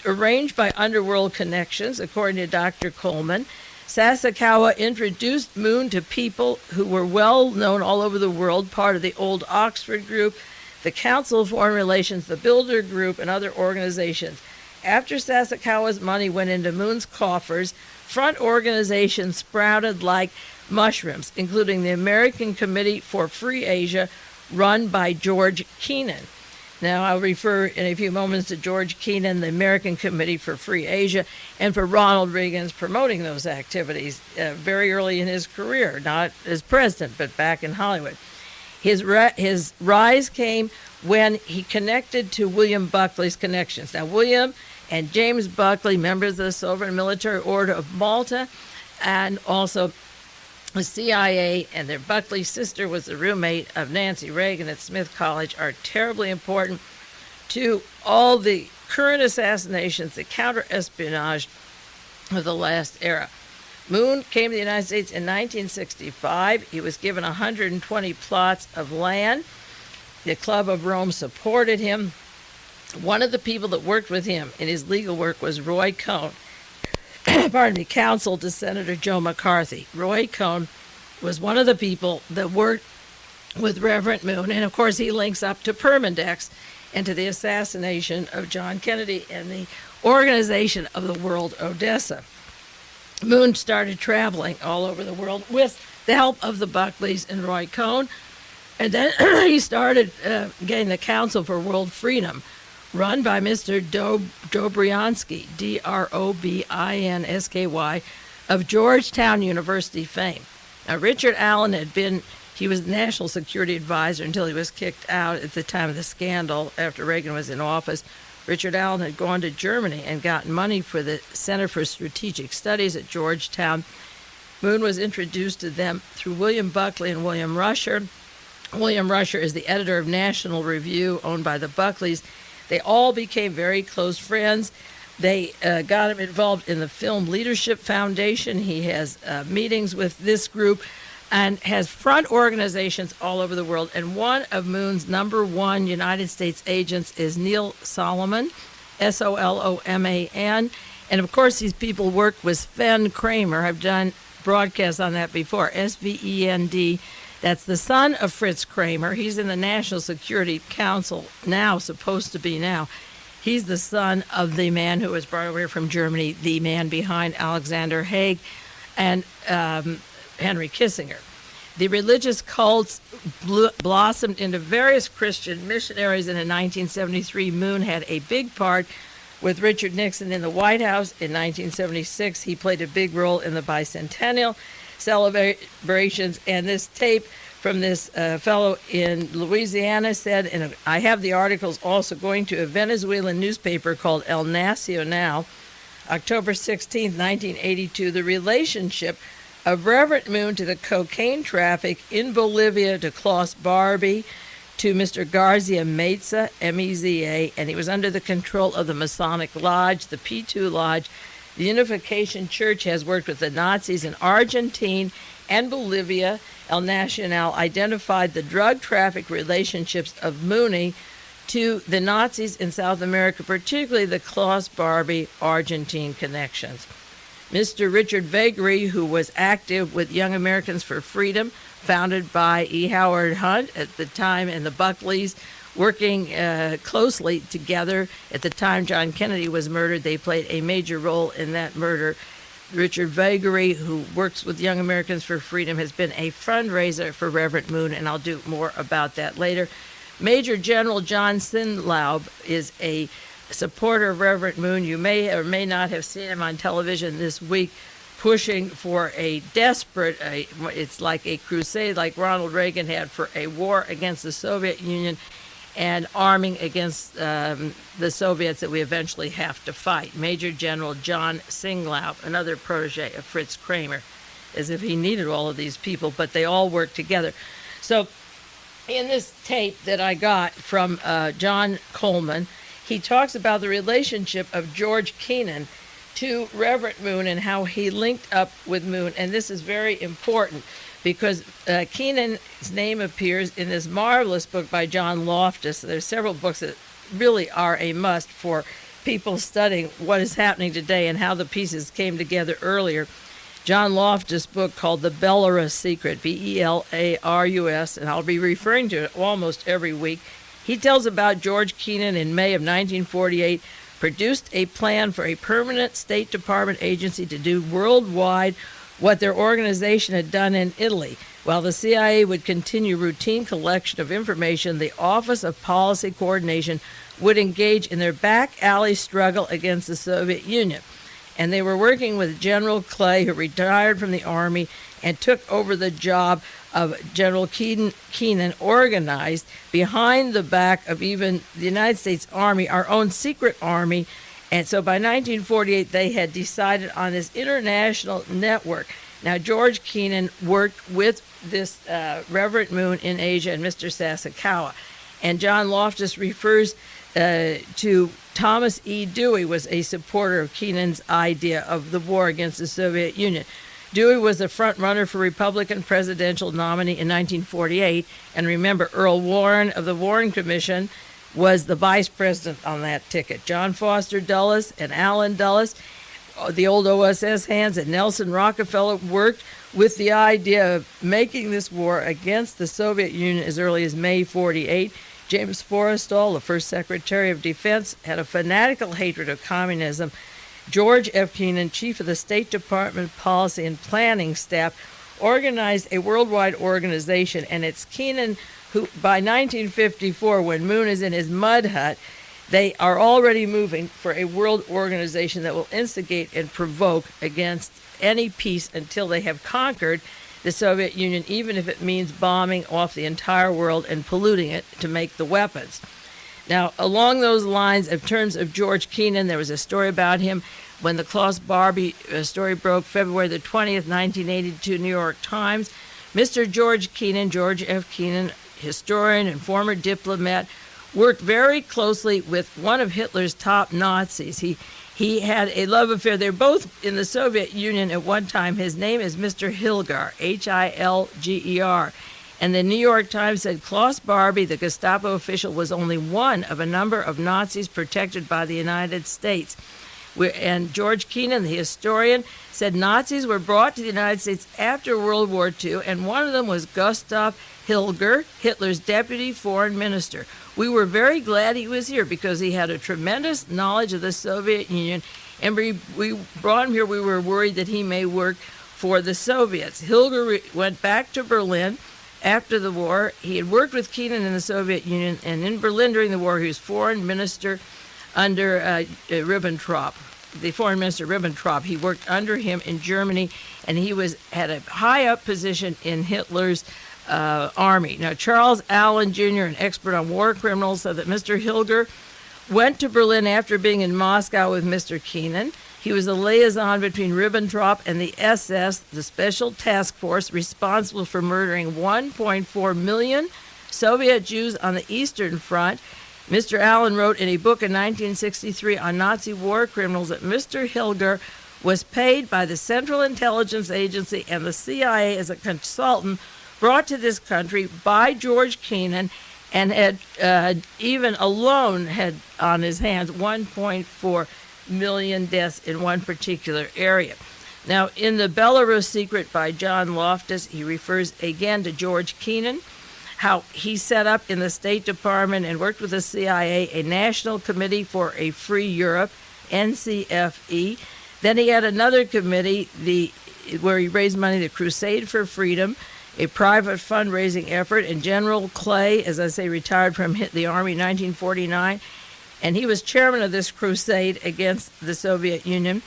arranged by underworld connections, according to Dr. Coleman. Sasakawa introduced Moon to people who were well known all over the world, part of the old Oxford group, the Council of Foreign Relations, the Builder Group, and other organizations. After Sasakawa's money went into Moon's coffers, front organizations sprouted like mushrooms, including the American Committee for Free Asia, run by George Kennan. Now, I'll refer in a few moments to George Kennan, the American Committee for Free Asia, and for Ronald Reagan's promoting those activities very early in his career, not as president, but back in Hollywood. His rise came when he connected to William Buckley's connections. Now, William and James Buckley, members of the Sovereign Military Order of Malta, and also the CIA, and their Buckley sister was the roommate of Nancy Reagan at Smith College, are terribly important to all the current assassinations, the counter-espionage of the last era. Moon came to the United States in 1965. He was given 120 plots of land. The Club of Rome supported him. One of the people that worked with him in his legal work was Roy Cohn, counsel to Senator Joe McCarthy. Roy Cohn was one of the people that worked with Reverend Moon, and of course he links up to Permindex and to the assassination of John Kennedy and the organization of the World Odessa. Moon started traveling all over the world with the help of the Buckleys and Roy Cohn, and then he started getting the Council for World Freedom, run by Mr. Dobriansky, Drobinsky, of Georgetown University fame. Now, Richard Allen he was National Security Advisor until he was kicked out at the time of the scandal after Reagan was in office. Richard Allen had gone to Germany and gotten money for the Center for Strategic Studies at Georgetown. Moon was introduced to them through William Buckley and William Rusher. William Rusher is the editor of National Review, owned by the Buckleys. They all became very close friends. They got him involved in the Film Leadership Foundation. He has meetings with this group and has front organizations all over the world. And one of Moon's #1 United States agents is Neil Solomon, Soloman. And of course, these people work with Sven Kramer. I've done broadcasts on that before, Svend. That's the son of Fritz Kramer. He's in the National Security Council now, supposed to be now. He's the son of the man who was brought over from Germany, the man behind Alexander Haig and Henry Kissinger. The religious cults blossomed into various Christian missionaries, and in 1973, Moon had a big part with Richard Nixon in the White House. In 1976, he played a big role in the bicentennial celebrations, and this tape from this fellow in Louisiana said, and I have the articles also, going to a Venezuelan newspaper called El Nacional, October 16, 1982, the relationship of Reverend Moon to the cocaine traffic in Bolivia, to Klaus Barbie, to Mr. Garcia Meza, M-E-Z-A, and he was under the control of the Masonic Lodge, the P2 Lodge. The Unification Church has worked with the Nazis in Argentina and Bolivia. El Nacional identified the drug traffic relationships of Mooney to the Nazis in South America, particularly the Klaus Barbie Argentine connections. Mr. Richard Vagary, who was active with Young Americans for Freedom, founded by E. Howard Hunt at the time, and the Buckleys, working closely together. At the time John Kennedy was murdered, they played a major role in that murder. Richard Vagary, who works with Young Americans for Freedom, has been a fundraiser for Reverend Moon, and I'll do more about that later. Major General John Sindlaub is a supporter of Reverend Moon. You may or may not have seen him on television this week pushing for a desperate, it's like a crusade like Ronald Reagan had for a war against the Soviet Union and arming against the Soviets that we eventually have to fight. Major General John Sindlaub, another protege of Fritz Kramer. as if he needed all of these people, but they all worked together. So in this tape that I got from John Coleman, he talks about the relationship of George Kennan to Reverend Moon and how he linked up with Moon. And this is very important because Kennan's name appears in this marvelous book by John Loftus. There's several books that really are a must for people studying what is happening today and how the pieces came together earlier. John Loftus' book called The Belarus Secret, Belarus, and I'll be referring to it almost every week. He tells about George Kennan in May of 1948 produced a plan for a permanent State Department agency to do worldwide what their organization had done in Italy. While the CIA would continue routine collection of information, the Office of Policy Coordination would engage in their back alley struggle against the Soviet Union. And they were working with General Clay, who retired from the Army and took over the job of General Kennan, organized behind the back of even the United States Army, our own secret army. And so by 1948, they had decided on this international network. Now, George Kennan worked with this Reverend Moon in Asia and Mr. Sasakawa. And John Loftus refers to Thomas E. Dewey was a supporter of Kennan's idea of the war against the Soviet Union. Dewey was the front runner for Republican presidential nominee in 1948. And remember, Earl Warren of the Warren Commission was the vice president on that ticket. John Foster Dulles and Allen Dulles, the old OSS hands, and Nelson Rockefeller worked with the idea of making this war against the Soviet Union as early as May 48. James Forrestal, the first Secretary of Defense, had a fanatical hatred of communism. George F. Kennan, chief of the State Department Policy and Planning Staff, organized a worldwide organization, and it's Kennan who, by 1954, when Moon is in his mud hut, they are already moving for a world organization that will instigate and provoke against any peace until they have conquered the Soviet Union, even if it means bombing off the entire world and polluting it to make the weapons. Now, along those lines, in terms of George Kennan, there was a story about him when the Klaus Barbie story broke February the 20th, 1982, New York Times. Mr. George Kennan, George F. Kennan, historian and former diplomat, worked very closely with one of Hitler's top Nazis. He had a love affair. They're both in the Soviet Union at one time. His name is Mr. Hilger, Hilger. And the New York Times said Klaus Barbie, the Gestapo official, was only one of a number of Nazis protected by the United States. And George Kennan, the historian, said Nazis were brought to the United States after World War II, and one of them was Gustav Hilger, Hitler's deputy foreign minister. We were very glad he was here because he had a tremendous knowledge of the Soviet Union, and we brought him here. We were worried that he may work for the Soviets. Hilger went back to Berlin after the war. He had worked with Kennan in the Soviet Union, and in Berlin during the war, he was foreign minister under Ribbentrop. The foreign minister Ribbentrop. He worked under him in Germany, and he had a high-up position in Hitler's army. Now, Charles Allen Jr., an expert on war criminals, said that Mr. Hilger went to Berlin after being in Moscow with Mr. Kennan. He was a liaison between Ribbentrop and the SS, the special task force responsible for murdering 1.4 million Soviet Jews on the Eastern Front. Mr. Allen wrote in a book in 1963 on Nazi war criminals that Mr. Hilger was paid by the Central Intelligence Agency and the CIA as a consultant brought to this country by George Kennan, and had even alone had on his hands 1.4 million deaths in one particular area. Now, in The Belarus Secret by John Loftus, he refers again to George Kennan, how he set up in the State Department and worked with the CIA a National Committee for a Free Europe, NCFE. Then he had another committee where he raised money, the Crusade for Freedom, a private fundraising effort. And General Clay, as I say, retired from the Army in 1949, and he was chairman of this crusade against the Soviet Union.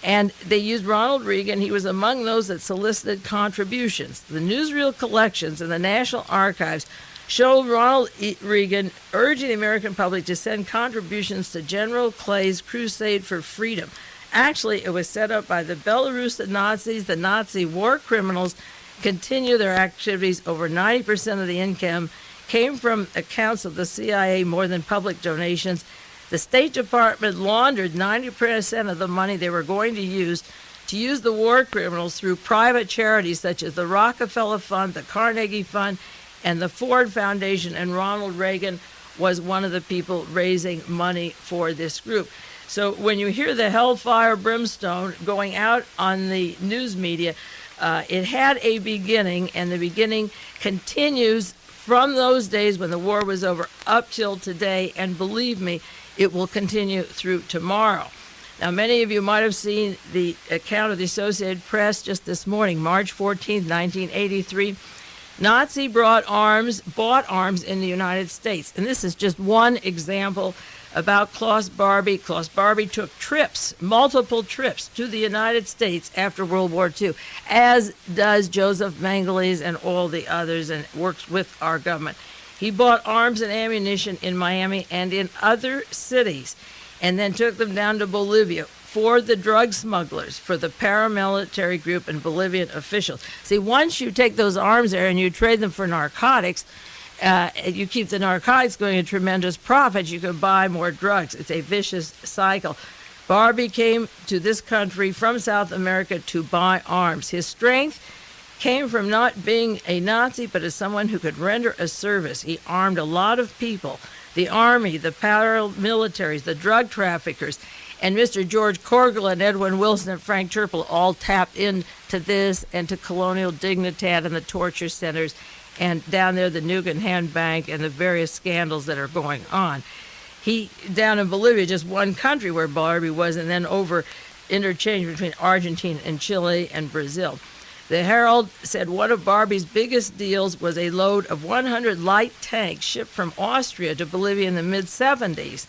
And they used Ronald Reagan. He was among those that solicited contributions. The newsreel collections in the National Archives showed Ronald Reagan urging the American public to send contributions to General Clay's Crusade for Freedom. Actually, it was set up by the Belarusian Nazis. The Nazi war criminals continue their activities. Over 90% of the income came from accounts of the CIA more than public donations. The State Department laundered 90% of the money they were going to use the war criminals through private charities such as the Rockefeller Fund, the Carnegie Fund, and the Ford Foundation, and Ronald Reagan was one of the people raising money for this group. So when you hear the hellfire brimstone going out on the news media, it had a beginning, and the beginning continues from those days when the war was over up till today, and believe me, it will continue through tomorrow. Now, many of you might have seen the account of the Associated Press just this morning, March 14th, 1983. Nazi bought arms in the United States. And this is just one example about Klaus Barbie. Klaus Barbie took multiple trips to the United States after World War II, as does Joseph Mengele and all the others, and works with our government. He bought arms and ammunition in Miami and in other cities, and then took them down to Bolivia for the drug smugglers, for the paramilitary group and Bolivian officials. See, once you take those arms there and you trade them for narcotics, you keep the narcotics going a tremendous profit. You can buy more drugs. It's a vicious cycle. Barbie came to this country from South America to buy arms. His strength came from not being a Nazi, but as someone who could render a service. He armed a lot of people, the army, the paramilitaries, the drug traffickers, and Mr. George Korgel and Edwin Wilson and Frank Turple all tapped into this and to Colonial Dignitat and the torture centers, and down there the Guggenheim Bank and the various scandals that are going on. He, down in Bolivia, just one country where Barbie was, and then over interchange between Argentina and Chile and Brazil. The Herald said one of Barbie's biggest deals was a load of 100 light tanks shipped from Austria to Bolivia in the mid-'70s.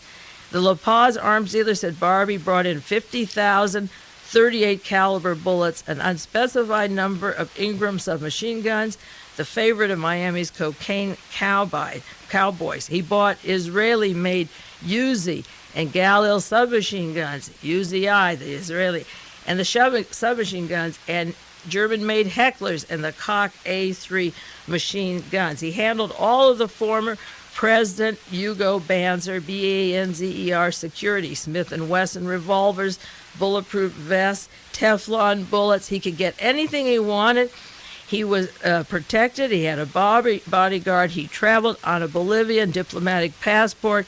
The La Paz arms dealer said Barbie brought in 50,000 .38 caliber bullets, an unspecified number of Ingram submachine guns, the favorite of Miami's cocaine cowboys. He bought Israeli-made Uzi and Galil submachine guns, Uzi, the Israeli, and the submachine guns, and German-made Hecklers and the Koch A3 machine guns. He handled all of the former President Hugo Banzer, BANZER security, Smith & Wesson revolvers, bulletproof vests, Teflon bullets. He could get anything he wanted. He was protected. He had a bodyguard. He traveled on a Bolivian diplomatic passport.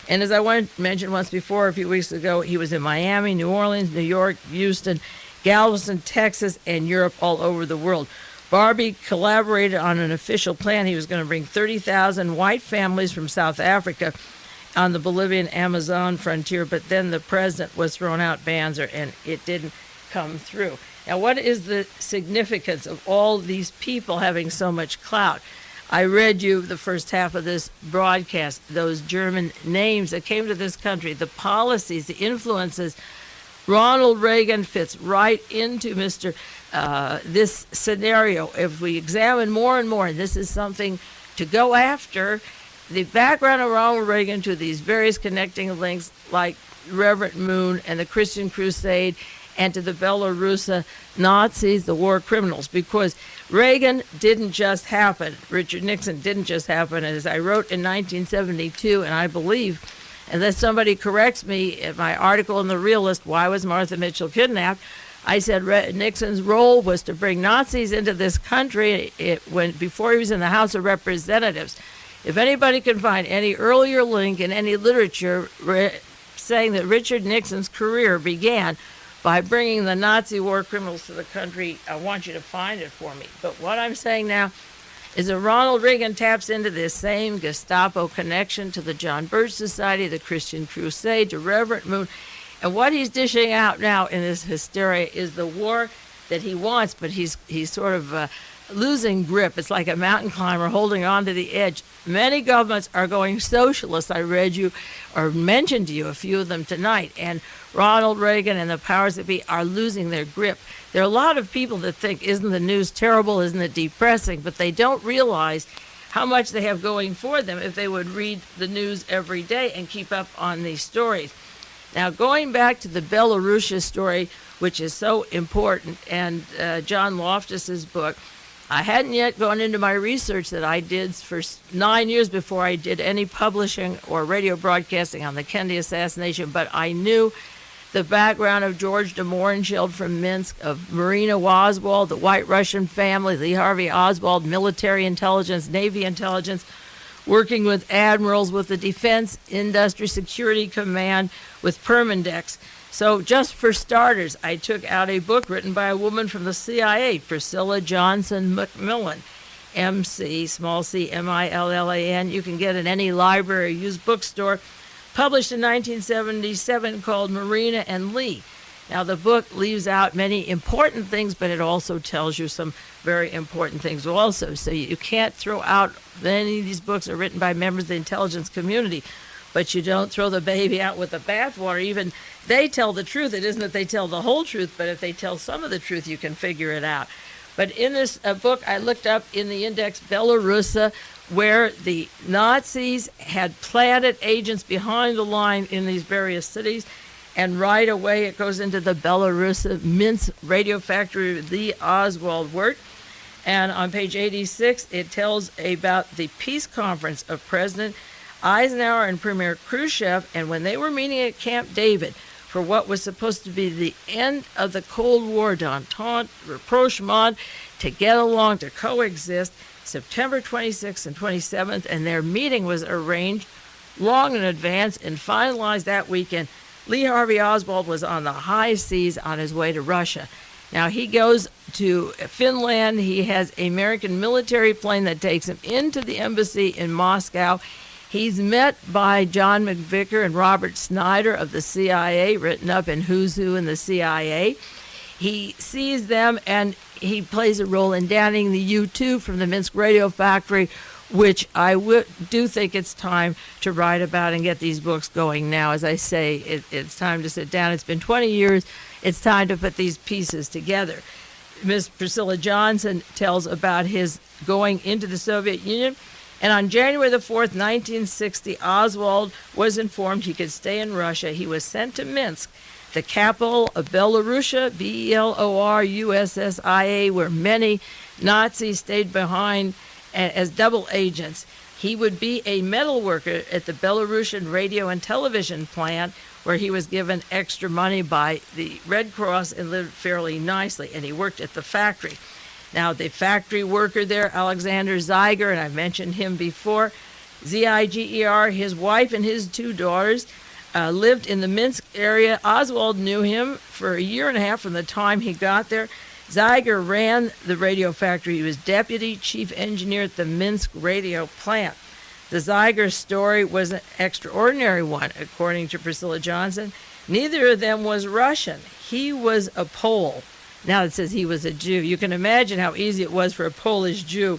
And as I mentioned once before, a few weeks ago, he was in Miami, New Orleans, New York, Houston, Galveston, Texas, and Europe, all over the world. Barbie collaborated on an official plan. He was going to bring 30,000 white families from South Africa on the Bolivian Amazon frontier, but then the president was thrown out, Banzer, and it didn't come through. Now, what is the significance of all these people having so much clout? I read you the first half of this broadcast, those German names that came to this country, the policies, the influences. Ronald Reagan fits right into this scenario. If we examine more and more, and this is something to go after, the background of Ronald Reagan to these various connecting links like Reverend Moon and the Christian Crusade, and to the Belarusian Nazis, the war criminals, because Reagan didn't just happen. Richard Nixon didn't just happen. As I wrote in 1972, and I believe, unless somebody corrects me in my article in The Realist, Why Was Martha Mitchell Kidnapped? I said Nixon's role was to bring Nazis into this country before he was in the House of Representatives. If anybody can find any earlier link in any literature saying that Richard Nixon's career began by bringing the Nazi war criminals to the country, I want you to find it for me. But what I'm saying now is that Ronald Reagan taps into this same Gestapo connection to the John Birch Society, the Christian Crusade, to Reverend Moon. And what he's dishing out now in this hysteria is the war that he wants, but he's sort of losing grip. It's like a mountain climber holding on to the edge. Many governments are going socialist. I read you or mentioned to you a few of them tonight. And Ronald Reagan and the powers that be are losing their grip. There are a lot of people that think, isn't the news terrible, isn't it depressing? But they don't realize how much they have going for them if they would read the news every day and keep up on these stories. Now, going back to the Belarusia story, which is so important, and John Loftus's book, I hadn't yet gone into my research that I did for 9 years before I did any publishing or radio broadcasting on the Kennedy assassination, but I knew the background of George DeMohrenschildt from Minsk, of Marina Oswald, the White Russian family, Lee Harvey Oswald, military intelligence, Navy intelligence, working with admirals, with the Defense Industry Security Command, with Permindex. So just for starters, I took out a book written by a woman from the CIA, Priscilla Johnson McMillan, M-C, small c, M-I-L-L-A-N. You can get in any library or used bookstore. Published in 1977, called Marina and Lee. Now, the book leaves out many important things, but it also tells you some very important things also. So you can't throw out, many of these books are written by members of the intelligence community, but you don't throw the baby out with the bathwater. Even they tell the truth. It isn't that they tell the whole truth, but if they tell some of the truth, you can figure it out. But in this book, I looked up in the index Belarusia, where the Nazis had planted agents behind the line in these various cities. And right away, it goes into the Belarusia Minsk radio factory where Lee Oswald worked. And on page 86, it tells about the peace conference of President Eisenhower and Premier Khrushchev, and when they were meeting at Camp David for what was supposed to be the end of the Cold War, d'entente, rapprochement, to get along, to coexist, September 26th and 27th, and their meeting was arranged long in advance and finalized that weekend. Lee Harvey Oswald was on the high seas on his way to Russia. Now, he goes to Finland. He has an American military plane that takes him into the embassy in Moscow. He's met by John McVicker and Robert Snyder of the CIA, written up in Who's Who in the CIA. He sees them, and he plays a role in downing the U-2 from the Minsk radio factory, which I do think it's time to write about and get these books going now. As I say, it's time to sit down. It's been 20 years. It's time to put these pieces together. Ms. Priscilla Johnson tells about his going into the Soviet Union. And on January the 4th, 1960, Oswald was informed he could stay in Russia. He was sent to Minsk, the capital of Belarusia, B-E-L-O-R-U-S-S-I-A, where many Nazis stayed behind as double agents. He would be a metal worker at the Belarusian radio and television plant, where he was given extra money by the Red Cross and lived fairly nicely, and he worked at the factory. Now, the factory worker there, Alexander Zeiger, and I've mentioned him before, Z-I-G-E-R, his wife and his two daughters lived in the Minsk area. Oswald knew him for a year and a half from the time he got there. Zeiger ran the radio factory. He was deputy chief engineer at the Minsk radio plant. The Zeiger story was an extraordinary one, according to Priscilla Johnson. Neither of them was Russian. He was a Pole. Now it says he was a Jew. You can imagine how easy it was for a Polish Jew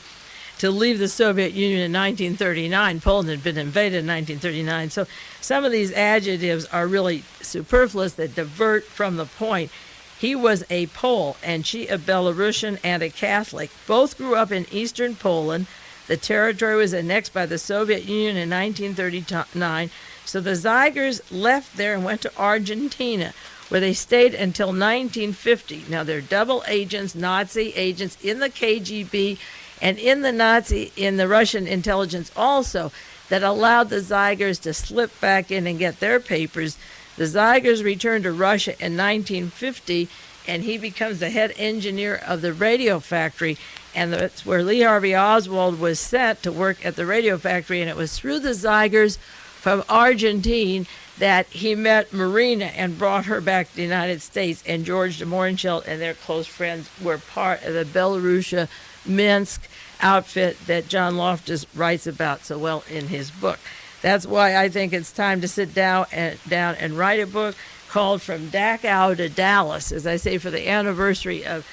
to leave the Soviet Union in 1939. Poland had been invaded in 1939. So some of these adjectives are really superfluous that divert from the point. He was a Pole, and she a Belarusian and a Catholic. Both grew up in eastern Poland. The territory was annexed by the Soviet Union in 1939. So the Zeigers left there and went to Argentina, where they stayed until 1950. Now, they're double agents, Nazi agents in the KGB and in the Russian intelligence also, that allowed the Zeigers to slip back in and get their papers. The Zeigers returned to Russia in 1950, and he becomes the head engineer of the radio factory, and that's where Lee Harvey Oswald was sent to work at the radio factory, and it was through the Zeigers from Argentina that he met Marina and brought her back to the United States, and George DeMohrenschildt and their close friends were part of the Belarusia Minsk outfit that John Loftus writes about so well in his book. That's why I think it's time to sit down and write a book called From Dachau to Dallas, as I say, for the anniversary of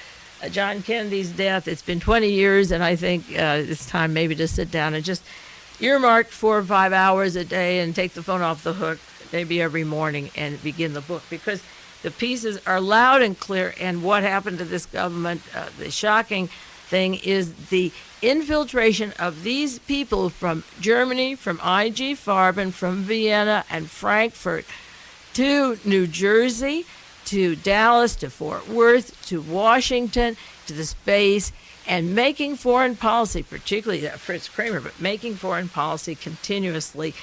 John Kennedy's death. It's been 20 years, and I think it's time maybe to sit down and just earmark 4 or 5 hours a day and take the phone off the hook, maybe every morning, and begin the book, because the pieces are loud and clear. And what happened to this government, the shocking thing is the infiltration of these people from Germany, from IG Farben, from Vienna and Frankfurt, to New Jersey, to Dallas, to Fort Worth, to Washington, to the space, and making foreign policy, particularly Fritz Kramer, but making foreign policy continuously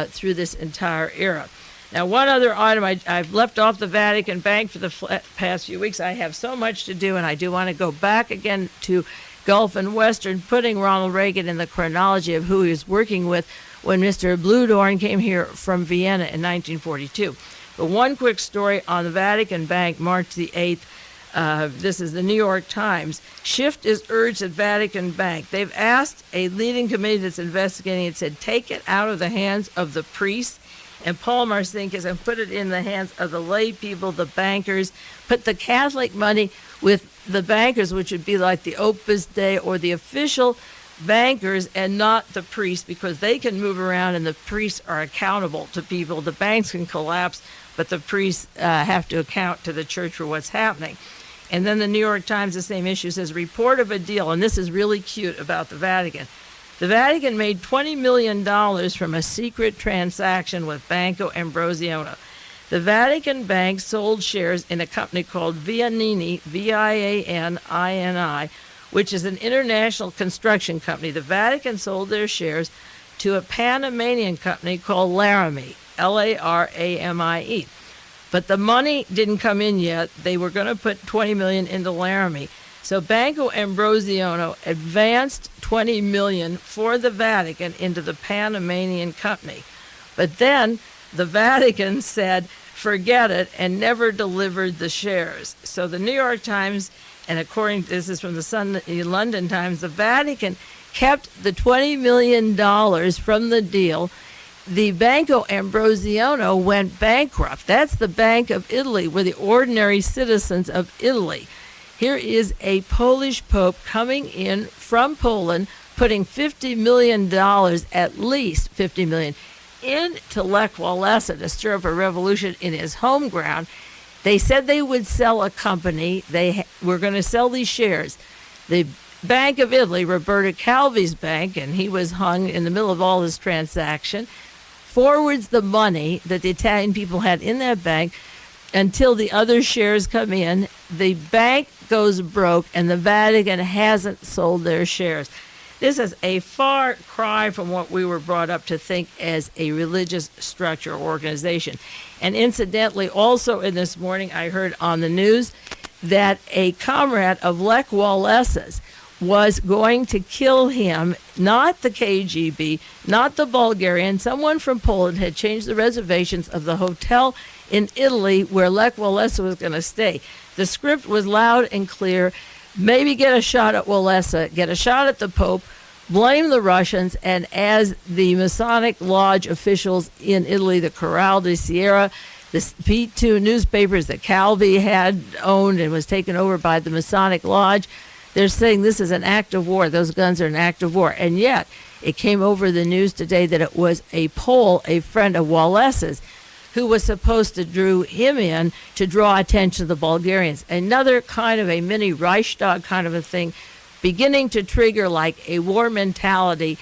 through this entire era. Now, one other item, I've left off the Vatican Bank for the past few weeks. I have so much to do, and I do want to go back again to Gulf and Western, putting Ronald Reagan in the chronology of who he was working with when Mr. Bluhdorn came here from Vienna in 1942. But one quick story on the Vatican Bank, March the 8th. This is the New York Times. Shift is urged at Vatican Bank. They've asked a leading committee that's investigating it, said, take it out of the hands of the priests and Paul Marcinkus and put it in the hands of the lay people, the bankers. Put the Catholic money with the bankers, which would be like the Opus Dei or the official bankers, and not the priests, because they can move around and the priests are accountable to people. The banks can collapse, but the priests have to account to the church for what's happening. And then the New York Times, the same issue, says, report of a deal, and this is really cute about the Vatican. The Vatican made $20 million from a secret transaction with Banco Ambrosiano. The Vatican Bank sold shares in a company called Vianini, Vianini, which is an international construction company. The Vatican sold their shares to a Panamanian company called Laramie, Laramie. But the money didn't come in yet. They were going to put $20 million into Laramie. So Banco Ambrosiano advanced $20 million for the Vatican into the Panamanian company. But then the Vatican said, forget it, and never delivered the shares. So the New York Times, and according to this is from the London Times, the Vatican kept the $20 million from the deal. The Banco Ambrosiano went bankrupt. That's the Bank of Italy. We're the ordinary citizens of Italy. Here is a Polish Pope coming in from Poland, putting $50 million, at least $50 million, into Lech Walesa to stir up a revolution in his home ground. They said they would sell a company. They were going to sell these shares. The Bank of Italy, Roberto Calvi's bank, and he was hung in the middle of all this transaction, forwards the money that the Italian people had in that bank until the other shares come in. The bank goes broke, and the Vatican hasn't sold their shares. This is a far cry from what we were brought up to think as a religious structure or organization. And incidentally, also in this morning, I heard on the news that a comrade of Lech Walesa's was going to kill him, not the KGB, not the Bulgarian. Someone from Poland had changed the reservations of the hotel in Italy where Lech Walesa was going to stay. The script was loud and clear. Maybe get a shot at Walesa, get a shot at the Pope, blame the Russians, and as the Masonic Lodge officials in Italy, the Corral de Sierra, the P2 newspapers that Calvi had owned and was taken over by the Masonic Lodge, they're saying this is an act of war. Those guns are an act of war. And yet, it came over the news today that it was a Pole, a friend of Walesa's, who was supposed to draw him in to draw attention to the Bulgarians. Another kind of a mini Reichstag kind of a thing, beginning to trigger like a war mentality.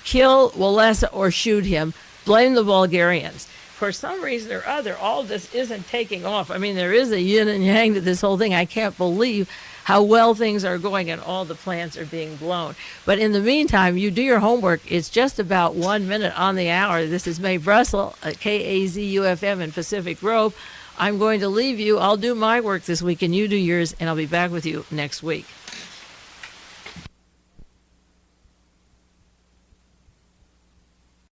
Kill Walesa or shoot him. Blame the Bulgarians. For some reason or other, all this isn't taking off. I mean, there is a yin and yang to this whole thing. I can't believe how well things are going and all the plants are being blown. But in the meantime, you do your homework. It's just about 1 minute on the hour. This is Mae Brussell at KAZUFM in Pacific Grove. I'm going to leave you. I'll do my work this week and you do yours, and I'll be back with you next week.